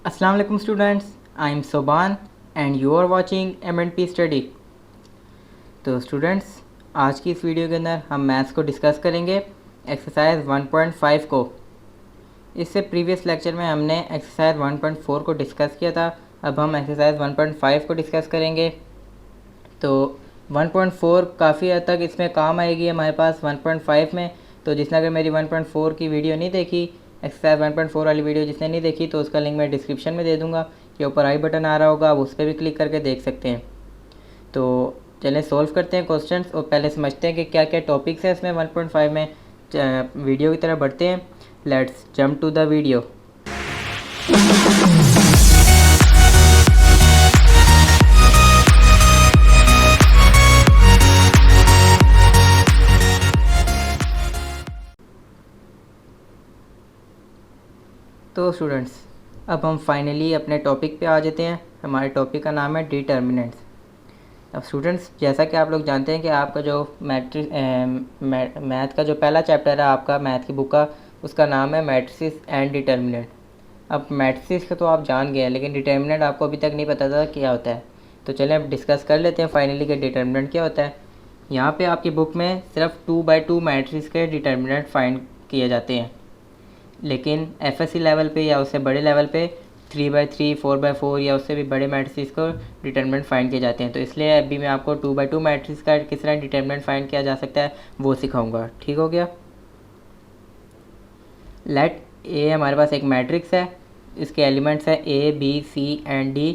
अस्सलाम वालेकुम students, I am Soban and you are watching M&P study. तो स्टूडेंट्स, आज की इस वीडियो के अंदर हम मैथ्स को डिस्कस करेंगे एक्सरसाइज 1.5 को। इससे प्रीवियस लेक्चर में हमने एक्सरसाइज 1.4 को डिस्कस किया था। अब हम एक्सरसाइज 1.5 को डिस्कस करेंगे। तो 1.4 काफ़ी हद तक इसमें काम आएगी हमारे पास 1.5 में। तो जिसने अगर मेरी 1.4 की वीडियो नहीं देखी, एक्सरसाइज 1.4 वाली वीडियो जिसने नहीं देखी, तो उसका लिंक मैं डिस्क्रिप्शन में दे दूँगा। ये ऊपर आई बटन आ रहा होगा, आप उस पर भी क्लिक करके देख सकते हैं। तो चलें सॉल्व करते हैं क्वेश्चंस और पहले समझते हैं कि क्या क्या टॉपिक्स हैं इसमें 1.5 में। वीडियो की तरफ बढ़ते हैं। Let's jump to the video. तो स्टूडेंट्स, अब हम फाइनली अपने टॉपिक पे आ जाते हैं। हमारे टॉपिक का नाम है डिटर्मिनेंट्स। अब स्टूडेंट्स, जैसा कि आप लोग जानते हैं कि आपका जो मैथ का जो पहला चैप्टर है आपका मैथ की बुक का, उसका नाम है मैट्रिसेस एंड डिटर्मिनेंट। अब मैट्रिसेस का तो आप जान गए हैं, लेकिन डिटर्मिनेंट आपको अभी तक नहीं पता था क्या होता है। तो चलें अब डिस्कस कर लेते हैं फाइनली कि डिटर्मिनेंट क्या होता है। यहाँ पे आपकी बुक में सिर्फ 2x2 मैट्रिक्स के डिटर्मिनेंट फाइंड किए जाते हैं, लेकिन एफएससी लेवल पे या उससे बड़े लेवल पे 3x3, 4x4 या उससे भी बड़े मैट्रिक्स को डिटर्मिनेंट फाइंड किए जाते हैं। तो इसलिए अभी मैं आपको 2x2 मैट्रिक्स का किस तरह डिटर्मिनेंट फाइंड किया जा सकता है वो सिखाऊंगा। ठीक हो गया। लेट ए हमारे पास एक मैट्रिक्स है, इसके एलिमेंट्स है A, B, C and D।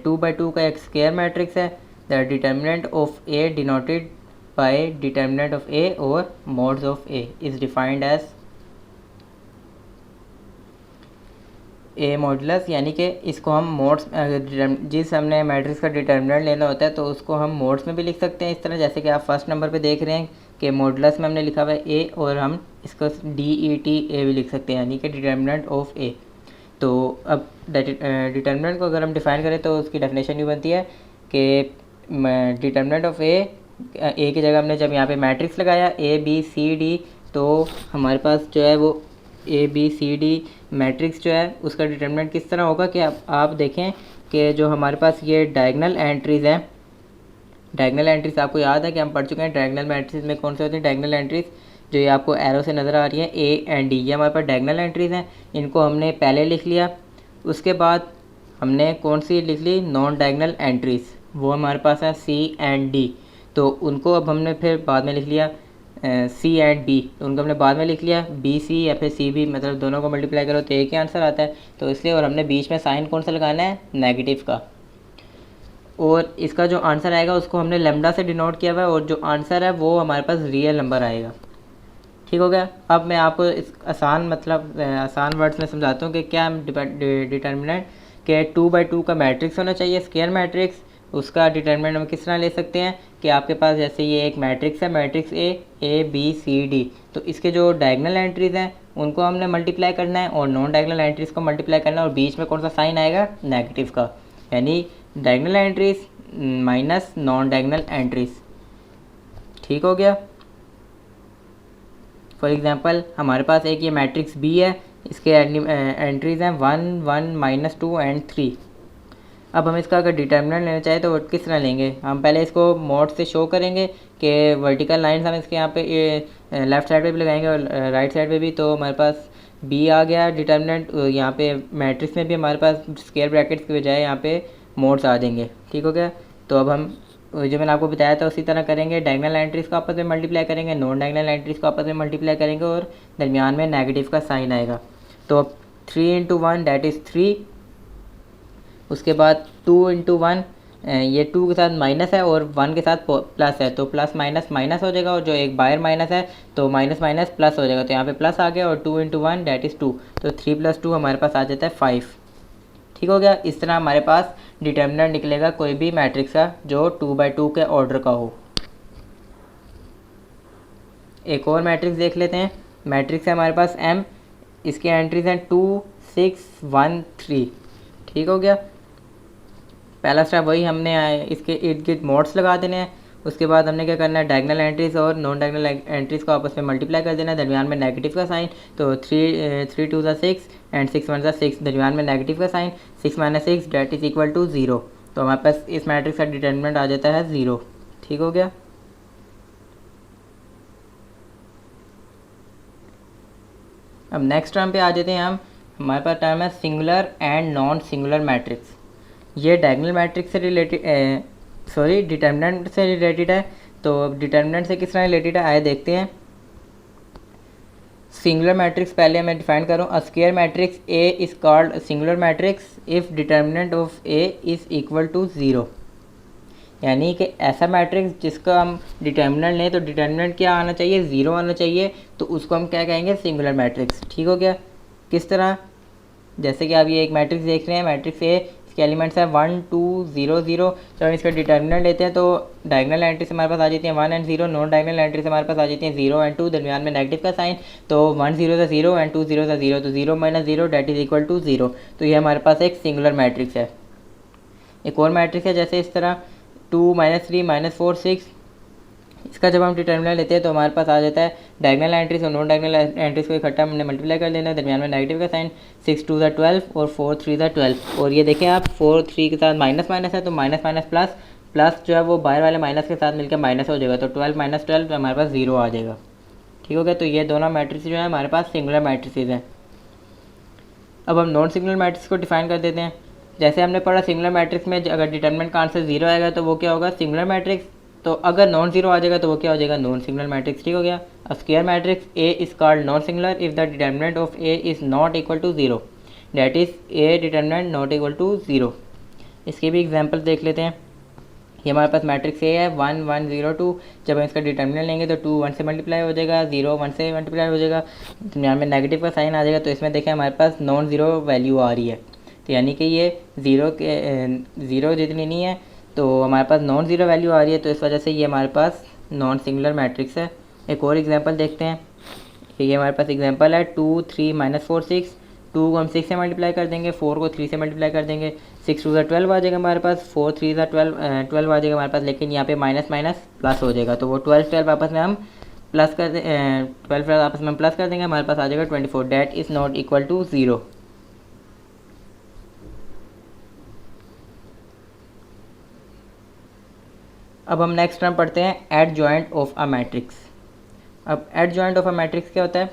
2x2 का एक स्क्वायर मैट्रिक्स है। The determinant of A denoted by determinant of A और mods of A is defined as a modulus, यानी कि इसको हम मोड्स, जिस हमने मैट्रिक्स का डिटर्मिनेंट लेना होता है तो उसको हम मोड्स में भी लिख सकते हैं। इस तरह जैसे कि आप फर्स्ट नंबर पे देख रहे हैं कि मॉडुलस में हमने लिखा हुआ है ए, और हम इसको DETA भी लिख सकते हैं, यानी कि डिटर्मिनेंट ऑफ ए। तो अब डिटर्मिनेंट को अगर हम डिफाइन करें तो उसकी डेफिनेशन ये बनती है कि डिटर्मिनेंट ऑफ ए की जगह हमने जब यहाँ पे मैट्रिक्स लगाया ABCD, तो हमारे पास जो है वो ABCD मैट्रिक्स जो है उसका डिटर्मिनेंट किस तरह होगा कि आप देखें कि जो हमारे पास ये डायगनल एंट्रीज़ हैं, डायगनल एंट्रीज आपको याद है कि हम पढ़ चुके हैं डायगनल मैट्रिक्स में कौन से होते हैं। डायगनल एंट्रीज जो ये आपको एरो से नज़र आ रही है A एंड D, ये हमारे पास डायगनल एंट्रीज़ हैं। इनको हमने पहले लिख लिया, उसके बाद हमने कौन सी लिख ली, नॉन डायगनल एंट्रीज़, वो हमारे पास है C एंड D। तो उनको अब हमने फिर बाद में लिख लिया C एंड B, तो उनको हमने बाद में लिख लिया BC या फिर CB, मतलब दोनों को मल्टीप्लाई करो तो एक ही आंसर आता है। तो इसलिए, और हमने बीच में साइन कौन सा लगाना है, नेगेटिव का। और इसका जो आंसर आएगा उसको हमने लेमडा से डिनोट किया हुआ है, और जो आंसर है वो हमारे पास रियल नंबर आएगा। ठीक हो गया। अब मैं आपको इस आसान वर्ड्स में समझाता हूँ कि क्या डिटर्मिनेंट के 2x2 का मैट्रिक्स होना चाहिए, स्क्वायर मैट्रिक्स। उसका डिटर्मिनेंट हम किस तरह ले सकते हैं कि आपके पास जैसे ये एक मैट्रिक्स है, मैट्रिक्स ABCD, तो इसके जो डायगनल एंट्रीज़ हैं उनको हमने मल्टीप्लाई करना है और नॉन डायगनल एंट्रीज़ को मल्टीप्लाई करना है, और बीच में कौन सा साइन आएगा, नेगेटिव का, यानी diagonal entries minus non diagonal entries. ठीक हो गया। फॉर एग्जांपल हमारे पास एक ये मैट्रिक्स B है, इसके एंट्रीज़ हैं 1, 1, -2 एंड 3। अब हम इसका अगर डिटर्मिनेंट लेना चाहें तो किस तरह लेंगे, हम पहले इसको मोड से शो करेंगे कि वर्टिकल लाइंस हम इसके यहाँ पे लेफ़्ट साइड पे भी लगाएंगे और राइट साइड पे भी। तो हमारे पास B आ गया डिटर्मिनेंट, यहाँ पे मैट्रिक्स में भी हमारे पास स्क्वायर ब्रैकेट्स के बजाय यहाँ पे मोड्स आ जाएंगे। ठीक हो गया। तो अब हम जो मैंने आपको बताया था उसी तरह करेंगे, डायगनल एंट्रीज़ को आपस में मल्टीप्लाई करेंगे, नॉन डायगनल एंट्रीज़ को आपस में मल्टीप्लाई करेंगे, और दरमियान में नेगेटिव का साइन आएगा। तो अब 3 × 1 दैट इज़ 3, उसके बाद 2 × 1, ये 2 के साथ माइनस है और 1 के साथ प्लस है, तो प्लस माइनस माइनस हो जाएगा, और जो एक बाहर माइनस है तो माइनस माइनस प्लस हो जाएगा, तो यहाँ पे प्लस आ गया, और 2 × 1 दैट इज़ 2, तो 3 + 2 हमारे पास आ जाता है 5। ठीक हो गया। इस तरह हमारे पास डिटर्मिनेंट निकलेगा कोई भी मैट्रिक्स का जो 2x2 के ऑर्डर का हो। एक और मैट्रिक्स देख लेते हैं। मैट्रिक्स है हमारे पास M, इसके एंट्रीज हैं 2, 6, 1, 3। ठीक हो गया। पहला स्टेप वही, हमने इसके इर्द गिर्द मोड्स लगा देने हैं। उसके बाद हमने क्या करना है, डायगनल एंट्रीज और नॉन डायगनल एंट्रीज को आपस में मल्टीप्लाई कर देना है, दरमियान में नेगेटिव का साइन। तो 3 2 6 एंड 6 1 6, दरमियान में नेगेटिव का sign, 6 - 6 det is equal to 0। तो हमारे पास इस मैट्रिक्स का डिटर्मिनेंट आ जाता है 0। ठीक हो गया। अब नेक्स्ट टर्म पे आ जाते हैं हम। हमारे पास टर्म है singular and non singular matrix. ये डायगनल मैट्रिक्स से रिलेटेड, डिटर्मिनेंट से रिलेटेड है। तो डिटर्मिनेंट से किस तरह रिलेटेड है आए देखते हैं। सिंगुलर मैट्रिक्स पहले मैं डिफाइन करूँ। A square matrix A is called singular matrix if determinant of A is equal to 0। यानी कि ऐसा मैट्रिक्स जिसका हम डिटर्मिनेंट लें तो डिटर्मिनेंट क्या आना चाहिए, 0 आना चाहिए, तो उसको हम क्या कहेंगे, सिंगुलर मैट्रिक्स। ठीक हो गया। किस तरह, जैसे कि आप ये एक मैट्रिक्स देख रहे हैं, मैट्रिक्स ए, इसके एलिमेंट्स हैं 1 2 0 0। तो हम इसका डिटर्मिनेंट लेते हैं तो डायगनल एंट्री से हमारे पास आ जाती है 1 एंड 0, नॉन डायगनल एंट्री से हमारे पास आ जाती है 0 एंड 2, दरमियान में नेगेटिव का साइन। तो 1 0 से 0 एंड 2 0 से 0, तो 0 - 0 डेट इज इक्वल टू 0। तो ये हमारे पास एक सिंगुलर मैट्रिक्स है। एक और मैट्रिक्स है जैसे इस तरह 2 -3 -4 6। इसका जब हम डिटर्मिनेंट लेते हैं तो हमारे पास आ जाता है डायगनल एंट्रीज और नॉन डायगनल एंट्रीज को इकट्ठा हमने मल्टीप्लाई कर देना है, दरमियान में नेगेटिव का साइन, 6 2 12 और 4 3 12। और ये देखें आप 4 3 के साथ माइनस माइनस है, तो माइनस माइनस प्लस, प्लस जो है वो बाहर वाले माइनस के साथ मिलकर माइनस हो जाएगा। तो 12 - 12 तो हमारे पास 0 आ जाएगा। ठीक हो गया। तो ये दोनों मैट्रिक्स जो है हमारे पास सिंगुलर मैट्रिक्स हैं। अब हम नॉन सिंगुलर मैट्रिक्स को डिफाइन कर देते हैं। जैसे हमने पढ़ा सिंगुलर मैट्रिक्स में अगर डिटर्मिनेंट का आंसर 0 आएगा तो वो क्या होगा, सिंगुलर मैट्रिक्स। तो अगर नॉन 0 आ जाएगा तो वो क्या हो जाएगा, नॉन सिंगुलर मैट्रिक्स। ठीक हो गया। A square matrix A is called non singular if the determinant of A is not equal to 0, that is A determinant not equal to 0। इसके भी एग्जांपल देख लेते हैं। ये हमारे पास मैट्रिक्स ए है 1 1 0 2। जब हम इसका डिटर्मिनेंट लेंगे तो 2 1 से मल्टीप्लाई हो जाएगा, 0 1 से मल्टीप्लाई हो जाएगा, दरमियान में नेगेटिव का साइन आ जाएगा। तो इसमें देखें हमारे पास नॉन ज़ीरो वैल्यू आ रही है, तो यानी कि ये ज़ीरो जितनी नहीं है, तो हमारे पास नॉन ज़ीरो वैल्यू आ रही है। तो इस वजह से ये हमारे पास नॉन सिंगुलर मैट्रिक्स है। एक और एग्जांपल देखते हैं। ये हमारे पास एग्जांपल है 2 3 -4 6। 2 को हम 6 से मल्टीप्लाई कर देंगे, 4 को 3 से मल्टीप्लाई कर देंगे, 6 2 12 आ जाएगा हमारे पास, 4 3 12 आ जाएगा हमारे पास। लेकिन यहाँ पे माइनस माइनस प्लस हो जाएगा, तो वो 12 12 आपस में हम प्लस कर 12 आपस में हम प्लस कर देंगे, हमारे पास आ जाएगा 24, det is not equal to 0। अब हम नेक्स्ट टर्म पढ़ते हैं एडजॉइंट ऑफ अ मैट्रिक्स। अब एडजॉइंट ऑफ अ मैट्रिक्स क्या होता है।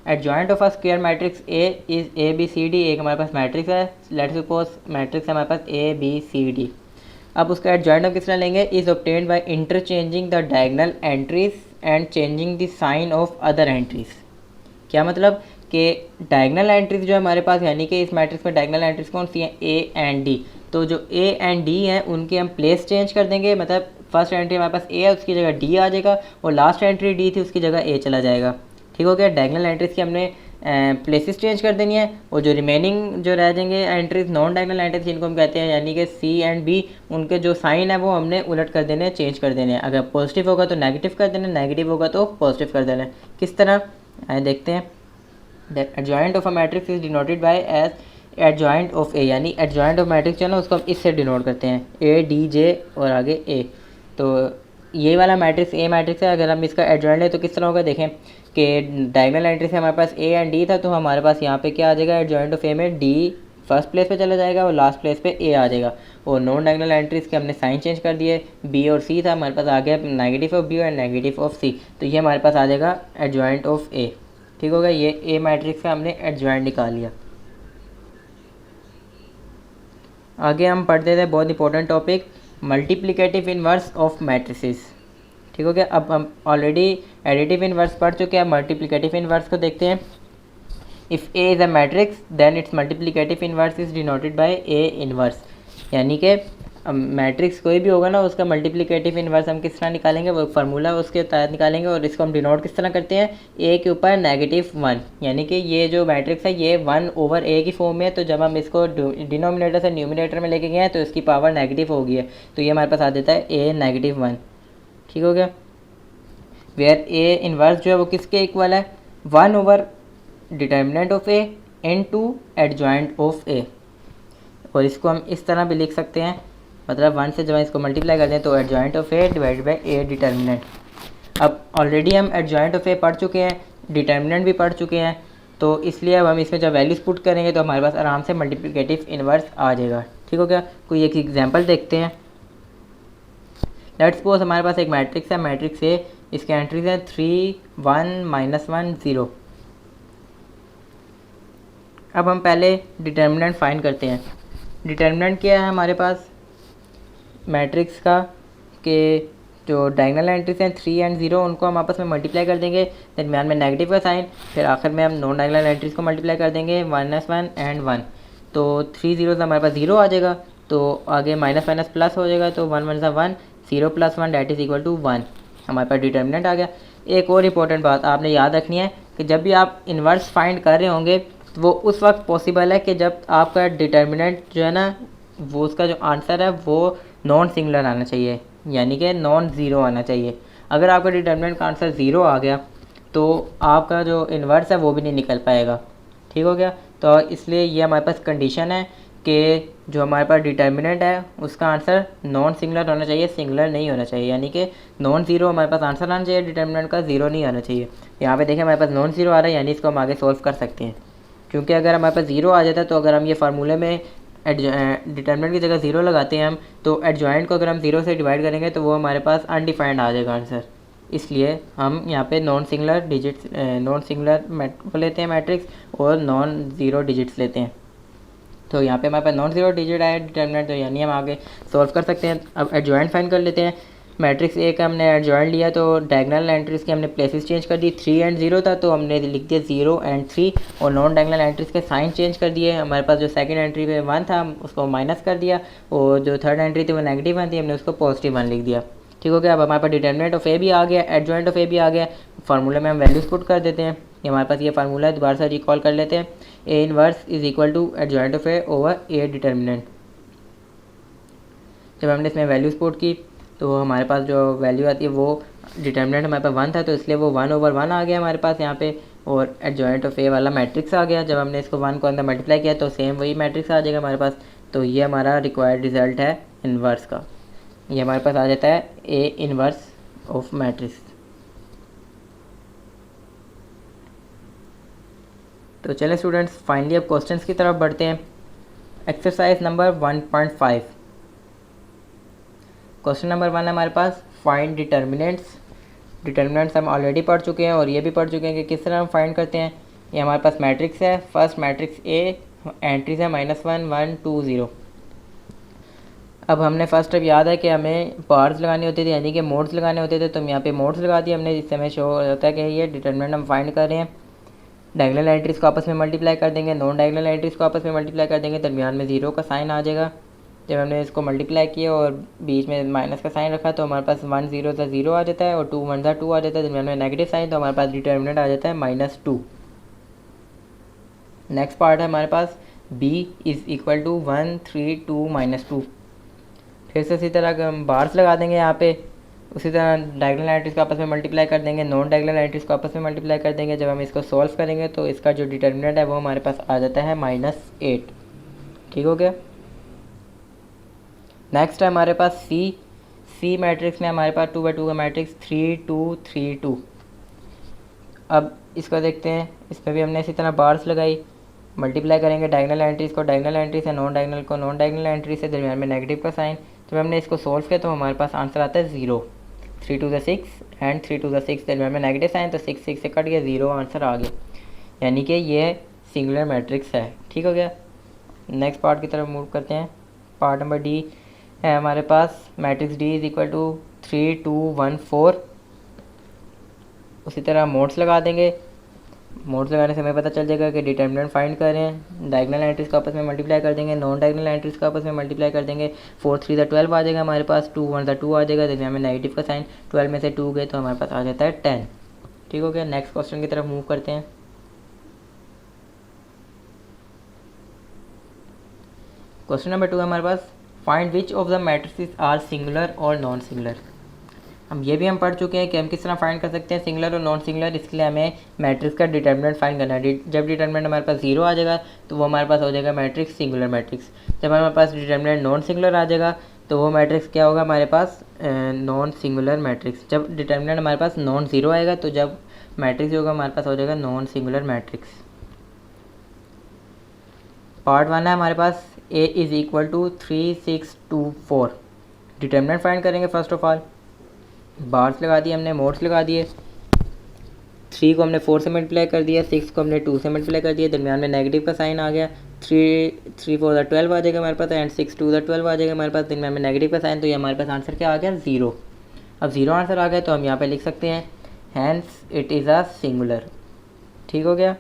Adjoint of a square matrix A is A B C D. एक हमारे पास मैट्रिक्स है, लेट्स सपोज मैट्रिक्स है हमारे पास ए बी सी डी। अब उसका एडजॉइंट हम किस तरह लेंगे, is obtained by interchanging the diagonal entries and changing the sign of other entries. क्या मतलब कि डायगनल एंट्रीज जो हमारे पास, यानी कि इस मैट्रिक्स में डायगनल एंट्रीज कौन सी हैं, ए एंड डी। तो जो ए एंड डी हैं उनके हम प्लेस चेंज कर देंगे, मतलब फर्स्ट एंट्री हमारे पास ए है उसकी जगह डी आ जाएगा, और लास्ट एंट्री डी थी उसकी जगह ए चला जाएगा। ठीक हो गया। डायगनल एंट्रीज की हमने प्लेसेस चेंज कर देनी है, और जो रिमेनिंग जो रह जाएंगे एंट्रीज, नॉन डायगनल एंट्रीज जिनको हम कहते हैं, यानी कि सी एंड बी, उनके जो साइन है वो हमने उलट कर देने, चेंज कर देने हैं। अगर पॉजिटिव होगा तो नेगेटिव कर देना, नेगेटिव होगा तो पॉजिटिव कर देना। किस तरह देखते हैं। Adjoint of a matrix is denoted by as adjoint of A, यानी एडजॉइंट ऑफ मैट्रिक्स जो है ना उसको हम इससे डिनोट करते हैं, ए डी जे और आगे ए। तो ये वाला मैट्रिक्स ए मैट्रिक्स है, अगर हम इसका एडजॉइंट लें तो किस तरह होगा, देखें कि डायगनल एंट्री से हमारे पास ए एंड डी था, तो हमारे पास यहाँ पे क्या आ जाएगा, एडजॉइंट ऑफ ए में डी फर्स्ट प्लेस पे चला जाएगा और लास्ट प्लेस पे ए आ जाएगा। और नॉन डायगनल एंट्रीज के हमने साइन चेंज कर दिए, बी और सी था, हमारे पास आ गया नेगेटिव ऑफ बी और नेगेटिव ऑफ सी। तो ये हमारे पास आ जाएगा एडजॉइंट ऑफ ए। ठीक होगा। ये ए मैट्रिक्स का हमने एडजॉइंट निकाल लिया। आगे हम पढ़ते थे बहुत important topic, multiplicative inverse of matrices. ठीक हो गया। अब हम ऑलरेडी एडिटिव इनवर्स पढ़ चुके हैं, मल्टीप्लिकेटिव इनवर्स को देखते हैं। If A is a matrix then its multiplicative inverse is denoted by A inverse. यानी कि मैट्रिक्स कोई भी होगा ना उसका मल्टीप्लिकेटिव इनवर्स हम किस तरह निकालेंगे, वो फार्मूला उसके तहत निकालेंगे, और इसको हम डिनोट किस तरह करते हैं, ए के ऊपर -1। यानी कि ये जो मैट्रिक्स है ये 1/a की फॉर्म में है, तो जब हम इसको डिनोमिनेटर से न्यूमिनेटर में लेके गए हैं तो इसकी पावर नेगेटिव हो गई है, तो ये हमारे पास आ जाता है a -1। ठीक हो गया। वेयर ए इनवर्स जो है वो किसके इक्वल है, 1/, determinant of A into adjoint of A. और इसको हम इस तरह भी लिख सकते हैं मतलब 1 से जब इसको मल्टीप्लाई कर दें तो adjoint of A divide by A determinant. अब ऑलरेडी हम एडजॉइंट ऑफ ए पढ़ चुके हैं, डिटर्मिनेंट भी पढ़ चुके हैं, तो इसलिए अब हम इसमें जब वैल्यूज पुट करेंगे तो हमारे पास आराम से मल्टीप्लिकेटिव इन्वर्स आ जाएगा। ठीक हो गया। कोई एक एग्जांपल देखते हैं। लेट्स सपोज हमारे पास एक मैट्रिक्स है, मैट्रिक्स ए, इसके एंट्रीज हैं 3 1 -1 0। अब हम पहले डिटर्मिनेंट फाइंड करते हैं। डिटर्मिनेंट क्या है हमारे पास मैट्रिक्स का, कि जो डायगोनल एंट्रीज हैं 3 और 0 उनको हम आपस में मल्टीप्लाई कर देंगे, दरमियान में नेगेटिव का साइन, फिर आखिर में हम नॉन डायगोनल एंट्रीज को मल्टीप्लाई कर देंगे -1 एंड 1। तो 3 0 से हमारे पास 0 आ जाएगा, तो आगे माइनस माइनस प्लस हो जाएगा, तो 1 1 1, 0 + 1 दैट इज़ इक्वल टू 1। हमारे पास डिटर्मिनेंट आ गया। एक और इम्पोर्टेंट बात आपने याद रखनी है कि जब भी आप इन्वर्स फाइंड कर रहे होंगे तो वो उस वक्त पॉसिबल है कि जब आपका डिटर्मिनेंट जो है ना, वो उसका जो आंसर है वो नॉन सिंगुलर आना चाहिए, यानी कि नॉन ज़ीरो आना चाहिए। अगर आपका डिटर्मिनेंट का आंसर 0 आ गया तो आपका जो इन्वर्स है वो भी नहीं निकल पाएगा। ठीक हो गया। तो इसलिए ये हमारे पास कंडीशन है कि जो हमारे पास डिटर्मिनेंट है उसका आंसर नॉन सिंगुलर होना चाहिए, सिंगुलर नहीं होना चाहिए, यानी कि नॉन ज़ीरो हमारे पास आंसर आना चाहिए, डिटर्मिनेंट का 0 नहीं आना चाहिए। यहाँ पे देखें हमारे पास नॉन ज़ीरो आ रहा है, यानी इसको हम आगे सॉल्व कर सकते हैं। क्योंकि अगर हमारे पास 0 आ जाता है तो अगर हम ये फार्मूले में डिटर्मिनेंट की जगह 0 लगाते हैं हम, तो एडजॉइंट को अगर हम 0 से डिवाइड करेंगे तो वो हमारे पास अनडिफाइंड आ जाएगा आंसर। इसलिए हम यहाँ पे non singular digits, non singular वो लेते हैं मैट्रिक्स, और नॉन ज़ीरो डिजिट्स लेते हैं। तो यहाँ पे हमारे पास नॉन ज़ीरो डिजिट आया डिटर्मिनेंट, तो यानी हम आगे सॉल्व कर सकते हैं। अब एडजॉइंट फाइंड कर लेते हैं। मैट्रिक्स ए का हमने एडजॉइंट लिया तो डायगोनल एंट्रीज के हमने प्लेसेस चेंज कर दी। 3 और 0 था तो हमने लिख दिया 0 और 3, और नॉन डायगोनल एंट्रीज के साइन चेंज कर दिए। हमारे पास जो सेकंड एंट्री पे 1 था उसको माइनस कर दिया, और जो थर्ड एंट्री थी वो नेगेटिव 1 थी, हमने उसको पॉजिटिव 1 लिख दिया। ठीक हो गया। अब हमारे पास डिटर्मिनेंट ऑफ ए भी आ गया, एडजॉइंट ऑफ ए भी आ गया। फार्मूले में हम वैल्यूज पुट कर देते हैं। ये हमारे पास ये फार्मूला है, दोबारा से रिकॉल कर लेते हैं। A inverse is equal to adjoint of A over A determinant. जब हमने इसमें वैल्यूज पुट की तो हमारे पास जो वैल्यू आती है वो डिटर्मिनेंट हमारे पास 1 था, तो इसलिए वो 1/1 आ गया हमारे पास यहाँ पे, और एडजॉइंट ऑफ ए वाला मैट्रिक्स आ गया। जब हमने इसको 1 को अंदर मल्टीप्लाई किया तो सेम वही मैट्रिक्स आ जाएगा हमारे पास। तो ये हमारा रिक्वायर्ड रिजल्ट है इन्वर्स का। ये हमारे पास आ जाता है ए इन्वर्स ऑफ मैट्रिक्स। तो चलें स्टूडेंट्स, फाइनली अब क्वेश्चंस की तरफ बढ़ते हैं। Exercise number 1.5। क्वेश्चन नंबर 1 है हमारे पास, फाइंड डिटर्मिनेंट्स। डिटर्मिनेंट्स हम ऑलरेडी पढ़ चुके हैं और ये भी पढ़ चुके हैं कि किस तरह हम फाइंड करते हैं। ये हमारे पास मैट्रिक्स है, फर्स्ट मैट्रिक्स ए, एंट्रीज है -1 1 2 0। अब हमने फर्स्ट स्टेप याद है कि हमें बार्स लगानी होती थी, यानी कि मोड्स लगाने होते थे, तो हम यहाँ पे मोड्स लगा दिए हमने, जिससे हमें शो होता है कि ये डिटर्मिनेंट हम फाइंड कर रहे हैं। डायगोनल एंट्रीज को आपस में मल्टीप्लाई कर देंगे, नॉन डायगोनल एंट्रीज को आपस में मल्टीप्लाई कर देंगे, दरमियान में 0 का साइन आ जाएगा। जब हमने इसको मल्टीप्लाई किया और बीच में माइनस का साइन रखा तो हमारे पास 1 0 सा 0 आ जाता है, और 2 1 सा 2 आ जाता है, दरमियान में नेगेटिव साइन, तो हमारे पास डिटर्मिनेंट आ जाता है -2। नेक्स्ट पार्ट है हमारे पास b इज़ इक्वल टू 1 3 2 -2। फिर से इसी तरह हम बार्स लगा देंगे यहाँ पे, उसी तरह डायगोनल एंट्रीज को आपस में मल्टीप्लाई कर देंगे, नॉन डायगोनल एंट्रीज को आपस में मल्टीप्लाई कर देंगे। जब हम इसको सॉल्व करेंगे तो इसका जो डिटर्मिनेंट है वो हमारे पास आ जाता है -8। ठीक हो गया। नेक्स्ट है हमारे पास सी मैट्रिक्स में हमारे पास 2/2 का मैट्रिक्स 3 2 3 2। अब इसको देखते हैं, इसमें भी हमने इसी तरह बार्स लगाई, मल्टीप्लाई करेंगे डायगोनल एंट्रीज़ को डायगोनल एंट्री से, नॉन डायगोनल को नॉन डायगोनल एंट्री से, दरमियान में नेगेटिव का साइन। जब हमने इसको सॉल्व किया तो हमारे पास आंसर आता है 0। 3 2 6 एंड 3 2 6, दरमियान में नेगेटिव साइन, तो 6 6 से कट गया, 0 आंसर आ गया, यानी कि ये सिंगुलर मैट्रिक्स है। ठीक हो गया। नेक्स्ट पार्ट की तरफ मूव करते हैं। पार्ट नंबर डी है हमारे पास, matrix D is equal to 3 2 1 4। उसी तरह मोड्स लगा देंगे। मोड्स लगाने से हमें पता चल जाएगा कि डिटर्मिनेंट फाइंड कर रहे हैं। डायगोनल एंट्रीज को आपस में मल्टीप्लाई कर देंगे, नॉन डायगोनल एंट्रीज को आपस में मल्टीप्लाई कर देंगे। 4 3 12 आ जाएगा हमारे पास, 2 1 2 आ जाएगा, जैसे हमें नेगेटिव का साइन, 12 में से 2 गए तो हमारे पास आ जाता है 10। ठीक हो गया। नेक्स्ट क्वेश्चन की तरफ मूव करते हैं। क्वेश्चन नंबर 2 है हमारे पास, find which of the matrices are singular और नॉन सिंगुलर। हम ये भी हम पढ़ चुके हैं कि हम किस तरह फाइंड कर सकते हैं सिंगुलर और नॉन सिंगुलर। इसके लिए हमें मैट्रिक्स का डिटर्मिनेंट फाइंड करना है। जब डिटर्मिनेंट हमारे पास 0 आ जाएगा तो वो हमारे पास हो जाएगा मैट्रिक्स सिंगुलर मैट्रिक्स। जब हमारे पास डिटर्मिनेंट नॉन सिंगुलर आ जाएगा तो वो मैट्रिक्स क्या होगा हमारे पास, नॉन सिंगुलर मैट्रिक्स। जब डिटर्मिनेंट हमारे पास नॉन ज़ीरो आएगा तो जब मैट्रिक्स जो होगा हमारे पास हो जाएगा नॉन सिंगुलर मैट्रिक्स। पार्ट 1 है हमारे पास A is equal to 3 6 2 4। Determinant find करेंगे फर्स्ट ऑफ ऑल। बार्स लगा दिए हमने, मोड्स लगा दिए। 3 को हमने 4 से मल्टीप्लाई कर दिया, 6 को हमने 2 से मल्टीप्लाई कर दिया, दरमियान में नेगेटिव का साइन आ गया। 3 4 12 आ जाएगा हमारे पास, एंड 6 2 12 आ जाएगा हमारे पास, दरमियान में नेगेटिव का साइन। तो ये हमारे पास आंसर क्या आ गया, 0। अब 0 आंसर आ गया तो हम यहाँ पे लिख सकते हैं hence it is a singular. ठीक हो गया।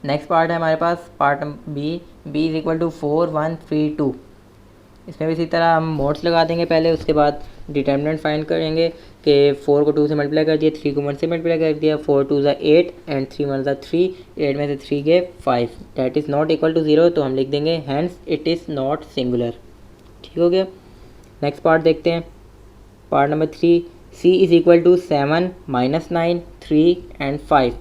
नेक्स्ट पार्ट है हमारे पास part B is equal to 4 1 3 2। इसमें भी इसी तरह हम मोड्स लगा देंगे पहले, उसके बाद डिटर्मिनेंट फाइंड करेंगे कि 4 को 2 से मल्टीप्लाई कर दिया, 3 को 1 से मल्टीप्लाई कर दिया, 4 2 ज़ा 8 एंड 3 1 ज़ा 3, 8 में से 3 गए 5, that is not equal to 0। तो हम लिख देंगे hence it is not singular. ठीक हो गया। नेक्स्ट पार्ट देखते हैं, part number 3, C is equal to 7 -9 3 and 5।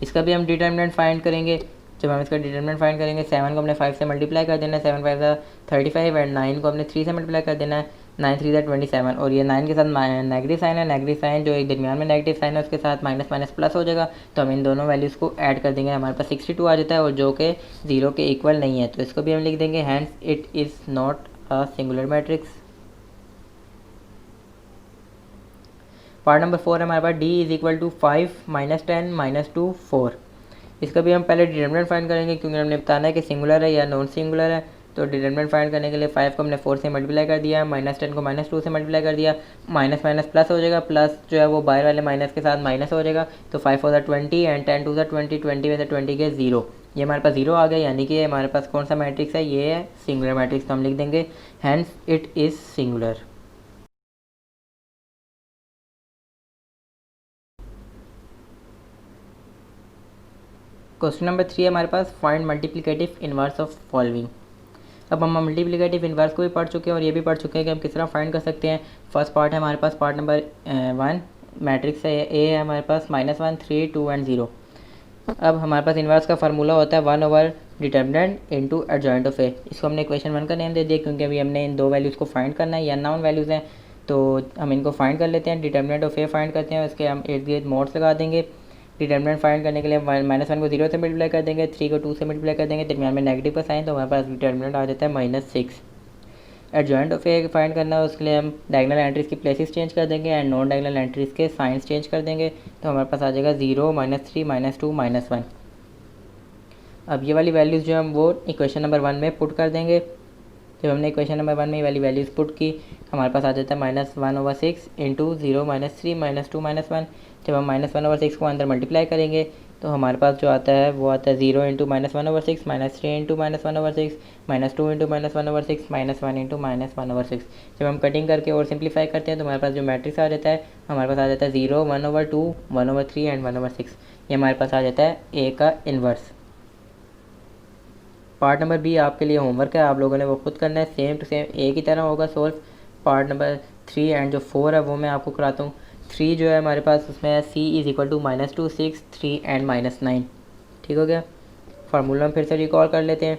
इसका भी हम डिटर्मिनेंट फाइंड करेंगे। जब हम इसका डिटर्मिनेंट फाइंड करेंगे, 7 को हमने 5 से मल्टीप्लाई कर देना है, 7 5 ज़ा 35 एंड 9 को हमने 3 से मल्टीप्लाई कर देना है, 9 3 ज़ा 27। और ये 9 के साथ नेगेटिव साइन है, नेगेटिव साइन जो एक दरमियान में नेगेटिव साइन है उसके साथ माइनस माइनस प्लस हो जाएगा। तो हम इन दोनों वैल्यूज़ को ऐड कर देंगे, हमारे पास 62 आ जाता है, और जो कि 0 के इक्वल नहीं है। तो इसको भी हम लिख देंगे hence it is not a singular matrix. Part number 4 है हमारे पास, डी इज़ इक्वल टू 5 -10 -2 4। इसका भी हम पहले डिटर्मिनेंट फाइंड करेंगे, क्योंकि हमने बताना है कि सिंगुलर है या नॉन सिंगुलर है। तो डिटर्मिनेंट फाइंड करने के लिए 5 को हमने 4 से मल्टीप्लाई कर दिया, -10 को -2 से मल्टीप्लाई कर दिया, माइनस माइनस प्लस हो जाएगा, प्लस जो है वो बाहर वाले माइनस के साथ माइनस हो जाएगा। तो 5 4 20 एंड 10 2 20, 20 में से 20 के 0, ये हमारे पास 0 आ गया, यानी कि हमारे पास कौन सा मैट्रिक्स है, ये है सिंगुलर मैट्रिक्स। तो हम लिख देंगे hence it is singular. Question number 3 है हमारे पास, find multiplicative inverse of following. अब हम मल्टीप्लिकेटिव इनवर्स को भी पढ़ चुके हैं और ये भी पढ़ चुके हैं कि हम किस तरह फाइंड कर सकते हैं। फर्स्ट पार्ट है हमारे पास पार्ट नंबर 1, मैट्रिक्स है ए है हमारे पास -1 3 2 एंड 0। अब हमारे पास इनवर्स का फार्मूला होता है 1 over determinant into adjoint of A. इसको हमने इक्वेशन 1 का नेम दे दिया, क्योंकि अभी हमने इन दो वैल्यूज़ को फाइंड करना है, ये अननोन वैल्यूज़ हैं। तो हम इनको फाइंड कर लेते हैं, डिटर्मिनेंट ऑफ ए फाइंड करते हैं, उसके हम इर्द गिर्द मोड्स लगा देंगे। डिटर्मिनेंट फाइंड करने के लिए -1 को 0 से मल्टीप्लाई कर देंगे, 3 को 2 से मल्टीप्लाई कर देंगे, दरमियान में नेगेटिव का साइन, तो हमारे पास डिटर्मिनेंट आ जाता है -6। एडजॉइंट ऑफ ए फाइंड करना है, उसके लिए हम डायगोनल एंट्रीज की प्लेसेस चेंज कर देंगे एंड नॉन डायगोनल एंट्रीज के साइंस चेंज कर देंगे। तो हमारे पास आ जाएगा 0 -3 -2 -1। अब ये वाली वैल्यूज़ जो हम वो इक्वेशन नंबर 1 में पुट कर देंगे। जब हमने इक्वेशन नंबर 1 में ये वाली वैल्यूज़ पुट की, हमारे पास आ जाता है -1/6 इंटू 0 -3 -2 -1। जब हम -1/6 को अंदर मल्टीप्लाई करेंगे तो हमारे पास जो आता है वो आता है 0 इंटू -1/6 -3 इंटू -1/6 -2 इंटू -1/6 -1 इंटू -1/6। जब हम कटिंग करके और सिंप्लीफाई करते हैं तो हमारे पास जो मैट्रिक्स आ जाता है, हमारे पास आ जाता है 0 1/2 1/3 एंड 1/6। ये हमारे पास आ जाता है ए का इन्वर्स। पार्ट नंबर बी आपके लिए होमवर्क है, आप लोगों ने वो खुद करना है, सेम टू सेम ए की तरह होगा सोल्व। पार्ट नंबर 3 एंड जो 4 है वो मैं आपको कराता हूँ। 3 जो है हमारे पास उसमें है सी इज़ इक्वल टू -2 6 3 एंड -9। ठीक हो गया। फार्मूला हम फिर से रिकॉल कर लेते हैं।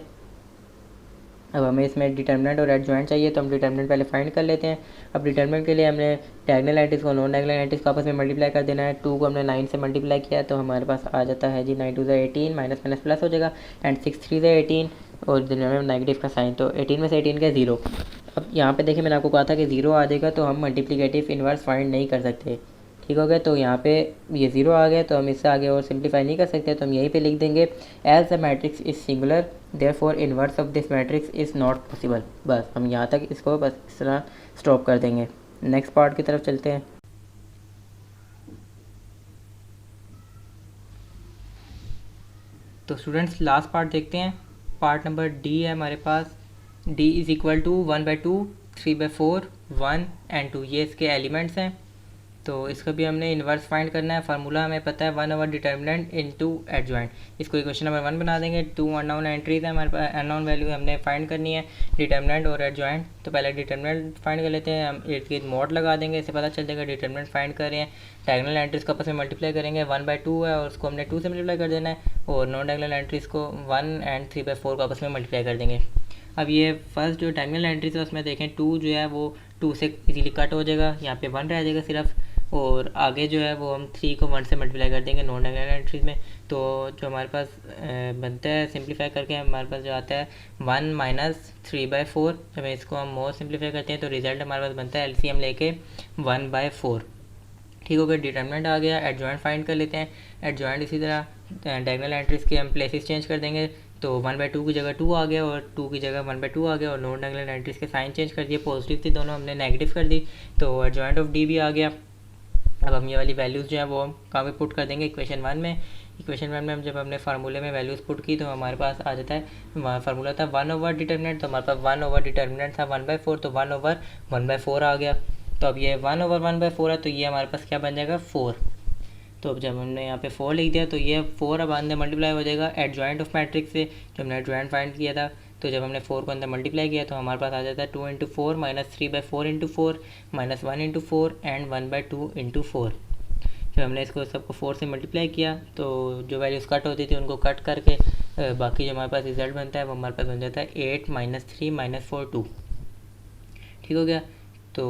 अब हमें इसमें डिटर्मिनेंट और एडजॉइंट चाहिए, तो हम डिटर्मिनेंट पहले फाइंड कर लेते हैं। अब डिटर्मिनेंट के लिए हमने डायगोनल एंट्रीज को नॉन डायगोनल एंट्रीज को आपस में मल्टीप्लाई कर देना है। 2 को हमने 9 से मल्टीप्लाई किया तो हमारे पास आ जाता है जी 9 2 18 माइनस माइनस प्लस हो जाएगा एंड 6 3 18 और में नेगेटिव का साइन, तो 18 में से 18 का 0। अब यहाँ पे देखिए मैंने आपको कहा था कि 0 आ जाएगा तो हम मल्टीप्लिकेटिव इन्वर्स फाइंड नहीं कर सकते। ठीक हो गया। तो यहाँ पे ये 0 आ गया तो हम इससे आगे और सिंप्लीफाई नहीं कर सकते, तो हम यहीं पे लिख देंगे as the matrix is singular therefore inverse of this matrix is not possible. बस हम यहाँ तक इसको बस इस तरह स्टॉप कर देंगे। नेक्स्ट पार्ट की तरफ चलते हैं। तो स्टूडेंट्स लास्ट पार्ट देखते हैं। पार्ट नंबर डी है हमारे पास, D is equal to 1/2 3/4 1 and 2, ये इसके एलिमेंट्स हैं। तो इसका भी हमने इन्वर्स फाइंड करना है। फार्मूला हमें पता है 1 ओवर डिटर्मिनेंट इनटू एडजॉइंट। इसको इक्वेशन नंबर 1 बना देंगे। 2 अननोन एंट्रीज है हमारे पास, अननोन वैल्यू हमने फाइंड करनी है डिटर्मिनेंट और एडजॉइंट। तो पहले डिटर्मिनेंट फाइंड कर लेते हैं, हम इर्द गिर्द मोड लगा देंगे, इससे पता चल जाएगा डिटर्मिनेंट फाइंड कर रहे हैं। डायगोनल एंट्रीज को आपस में मल्टीप्लाई करेंगे, 1/2 है और उसको हमने 2 से मल्टीप्लाई कर देना है, और नॉन डायगोनल एंट्रीज को 1 एंड 3/4 को आपस में मल्टीप्लाई कर देंगे। अब ये फर्स्ट जो डायगोनल एंट्रीज है उसमें देखें 2 जो है वो 2 से इजीली कट हो जाएगा, यहाँ पे 1 रह जाएगा सिर्फ, और आगे जो है वो हम 3 को 1 से मल्टीप्लाई कर देंगे नॉन डायगोनल एंट्रीज में। तो जो हमारे पास बनता है सिंप्लीफाई करके हमारे पास जो आता है 1 माइनस 3/4। जब इसको हम मोर सिंप्लीफाई करते हैं तो रिजल्ट हमारे पास बनता है एलसीएम लेके 1/4। ठीक हो गया, डिटर्मिनेंट आ गया। एडजॉइंट फाइंड कर लेते हैं। एडजॉइंट इसी तरह डायगोनल एंट्रीज के हम प्लेसेस चेंज कर देंगे, तो 1/2 की जगह 2 आ गया और 2 की जगह 1/2 आ गया, और नॉन डायगोनल एंट्रीज के साइन चेंज कर दिए, पॉजिटिव थी दोनों हमने नेगेटिव कर दी, तो एडजॉइंट ऑफ डी भी आ गया। अब हम ये वाली वैल्यूज़ जो है वो हम कहाँ पे पुट कर देंगे, इक्वेशन 1 में। इक्वेशन 1 में हम जब हमने फार्मूले में वैल्यूज़ पुट की तो हमारे पास आ जाता है, फार्मूला था 1 ओवर डिटर्मिनेंट, तो हमारे पास 1 ओवर डिटर्मिनेंट था 1/4, तो 1 ओवर 1/4 आ गया। तो अब ये 1 ओवर 1/4 है, तो ये हमारे पास क्या बन जाएगा 4। तो अब जब हमने यहाँ पे 4 लिख दिया तो ये 4 अब अंदर मल्टीप्लाई हो जाएगा एडजॉइंट ऑफ मैट्रिक्स से, जो हमने एडजॉइंट फाइंड किया था। तो जब हमने 4 को अंदर मल्टीप्लाई किया तो हमारे पास आ जाता है 2 into 4 minus 3/4 into 4 minus 1 into 4 and 1/2 into 4। जब हमने इसको सबको 4 से मल्टीप्लाई किया तो जो वैल्यूज़ कट होती थी उनको कट करके बाकी जो हमारे पास रिजल्ट बनता है वो हमारे पास बन जाता है 8 माइनस 3 माइनस 4 2। ठीक हो गया। तो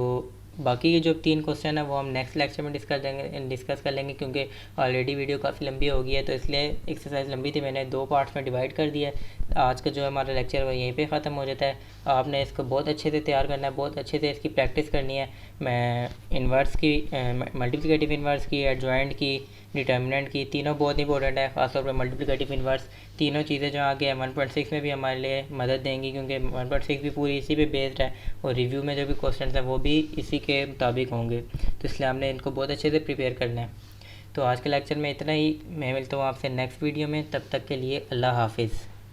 बाकी के जो 3 क्वेश्चन है वो हम नेक्स्ट लेक्चर में डिस्कस कर लेंगे, क्योंकि ऑलरेडी वीडियो काफ़ी लंबी हो गई है, तो इसलिए एक्सरसाइज लंबी थी, मैंने 2 पार्ट्स में डिवाइड कर दिया है। आज का जो हमारा लेक्चर वो यहीं पे ख़त्म हो जाता है। आपने इसको बहुत अच्छे से तैयार करना है, बहुत अच्छे से इसकी प्रैक्टिस करनी है। मैं इन्वर्स की, मल्टीप्लिकेटिव इन्वर्स की, एडजॉइंट की, डिटर्मिनेंट की, तीनों बहुत इंपॉर्टेंट है, खासतौर पर मल्टीप्लिकेटिव इन्वर्स। तीनों चीज़ें जो आगे 1.6 में भी हमारे लिए मदद देंगी, क्योंकि 1.6 भी पूरी इसी पे बेस्ड है, और रिव्यू में जो भी क्वेश्चन हैं वो भी इसी के मुताबिक होंगे, तो इसलिए हमने इनको बहुत अच्छे से प्रिपेयर करना है। तो आज के लेक्चर में इतना ही, मैं मिलता हूँ आपसे नेक्स्ट वीडियो में, तब तक के लिए अल्लाह हाफिज़।